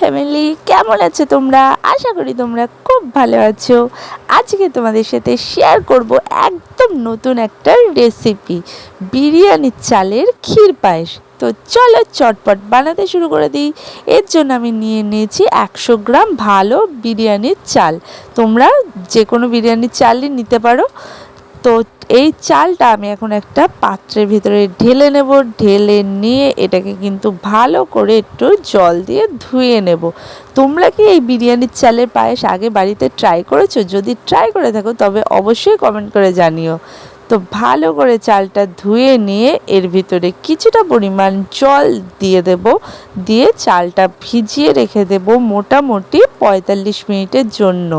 Family, কেমন আছো তোমরা? আশা করি তোমরা খুব ভালো আছো। আজকে তোমাদের সাথে শেয়ার করব একদম নতুন একটা রেসিপি, বিরিয়ানির চালের ক্ষীর পায়েস। তো চলো চটপট বানাতে শুরু করে দিই। এর জন্য আমি নিয়ে নিয়েছি 100 গ্রাম ভালো বিরিয়ানির চাল। তোমরা যে কোনো বিরিয়ানির চালই নিতে পারো। তো এই চালটা আমি এখন একটা পাত্রের ভিতরে ঢেলে নেব। ঢেলে নিয়ে এটাকে কিন্তু ভালো করে একটু জল দিয়ে ধুয়ে নেব। তোমরা কি এই বিরিয়ানির চালের পায়েস আগে বাড়িতে ট্রাই করেছো? যদি ট্রাই করে থাকো তবে অবশ্যই কমেন্ট করে জানিও। তো ভালো করে চালটা ধুয়ে নিয়ে এর ভিতরে কিছুটা পরিমাণ জল দিয়ে দেব। দিয়ে চালটা ভিজিয়ে রেখে দেব মোটামুটি 45 মিনিটের জন্য।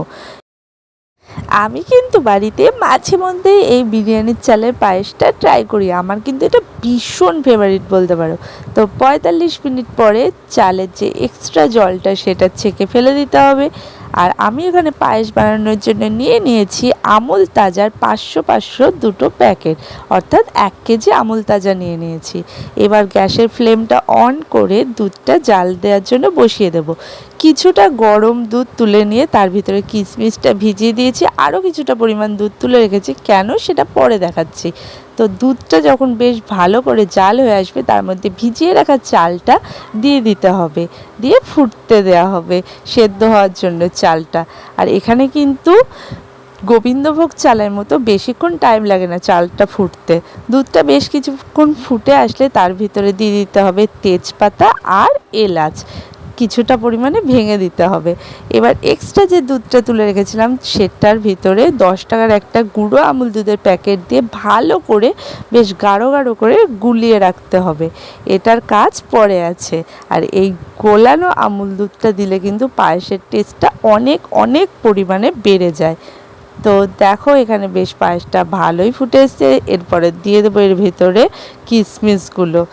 আমি কিন্তু বাড়িতে মাঝে মধ্যে এই বিরিয়ানির চালের পায়েসটা ট্রাই করি। আমার কিন্তু এটা ভীষণ ফেভারিট বলতে পারো। তো 45 মিনিট পরে চালের যে এক্সট্রা জলটা সেটা ছেঁকে ফেলে দিতে হবে। আর আমি এখানে পায়েস বানানোর জন্য নিয়ে নিয়েছি আমুল তাজার 500 দুটো প্যাকেট, অর্থাৎ 1 কেজি আমুল তাজা নিয়ে নিয়েছি। এবার গ্যাসের ফ্লেমটা অন করে দুধটা জাল দেওয়ার জন্য বসিয়ে দেব। কিছুটা গরম দুধ তুলে নিয়ে তার ভিতরে কিশমিশটা ভিজিয়ে দিয়েছি। আরও কিছুটা পরিমাণ দুধ তুলে রেখেছি, কেন সেটা পরে দেখাচ্ছি। তো দুধটা যখন বেশ ভালো করে জাল হয়ে আসবে তার মধ্যে ভিজিয়ে রাখা চালটা দিয়ে দিতে হবে। দিয়ে ফুটতে দেওয়া হবে সেদ্ধ হওয়ার জন্য চালটা। আর এখানে কিন্তু গোবিন্দভোগ চালের মতো বেশিক্ষণ টাইম লাগে না চালটা ফুটতে। দুধটা বেশ কিছুক্ষণ ফুটে আসলে তার ভিতরে দিয়ে দিতে হবে তেজপাতা আর এলাচ, কিছুটা পরিমাণে ভেঙে দিতে হবে। এবার এক্সট্রা যে দুধটা তুলে রেখেছিলাম সেটার ভিতরে 10 টাকার একটা গুঁড়ো আমুল দুধের প্যাকেট দিয়ে ভালো করে বেশ গাঢ় গাঢ় করে গুলিয়ে রাখতে হবে। এটার কাজ পরে আছে। আর এই গোলানো আমুল দুধটা দিলে কিন্তু পায়েসের টেস্টটা অনেক অনেক পরিমাণে বেড়ে যায়। তো দেখো এখানে বেশ পায়েসটা ভালোই ফুটে এসছে। এরপরে দিয়ে দেবো এর ভেতরে কিশমিশগুলো।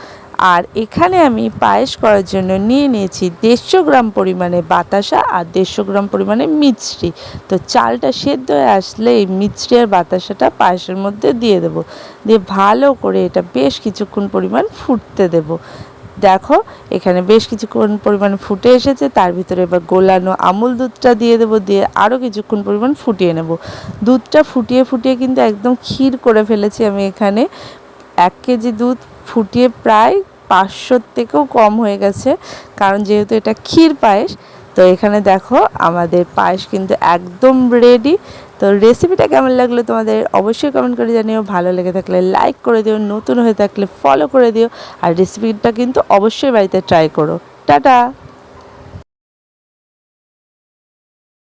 আর এখানে আমি পায়েস করার জন্য নিয়ে নিয়েছি 150 গ্রাম পরিমাণে বাতাসা আর 150 গ্রাম পরিমাণে মিছরি। তো চালটা সেদ্ধ হয়ে আসলে এই মিছরি আর বাতাসাটা পায়েসের মধ্যে দিয়ে দেবো। দিয়ে ভালো করে এটা বেশ কিছুক্ষণ পরিমাণ ফুটতে দেবো। দেখো এখানে বেশ কিছুক্ষণ পরিমাণ ফুটে এসেছে। তার ভিতরে এবার গোলানো আমুল দুধটা দিয়ে দেবো। দিয়ে আরও কিছুক্ষণ পরিমাণ ফুটিয়ে নেব। দুধটা ফুটিয়ে ফুটিয়ে কিন্তু একদম ক্ষীর করে ফেলেছি আমি এখানে। 1 কেজি দুধ ফুটিয়ে প্রায় 500 থেকেও কম হয়ে গেছে, কারণ যেহেতু এটা ক্ষীর পায়েস। তো এখানে দেখো আমাদের পায়েস কিন্তু একদম রেডি। তো রেসিপিটা কেমন লাগলো তোমাদের অবশ্যই কমেন্ট করে জানিও। ভালো লেগে থাকলে লাইক করে দিও, নতুন হয়ে থাকলে ফলো করে দিও। আর রেসিপিটা কিন্তু অবশ্যই বাড়িতে ট্রাই করো। টাটা।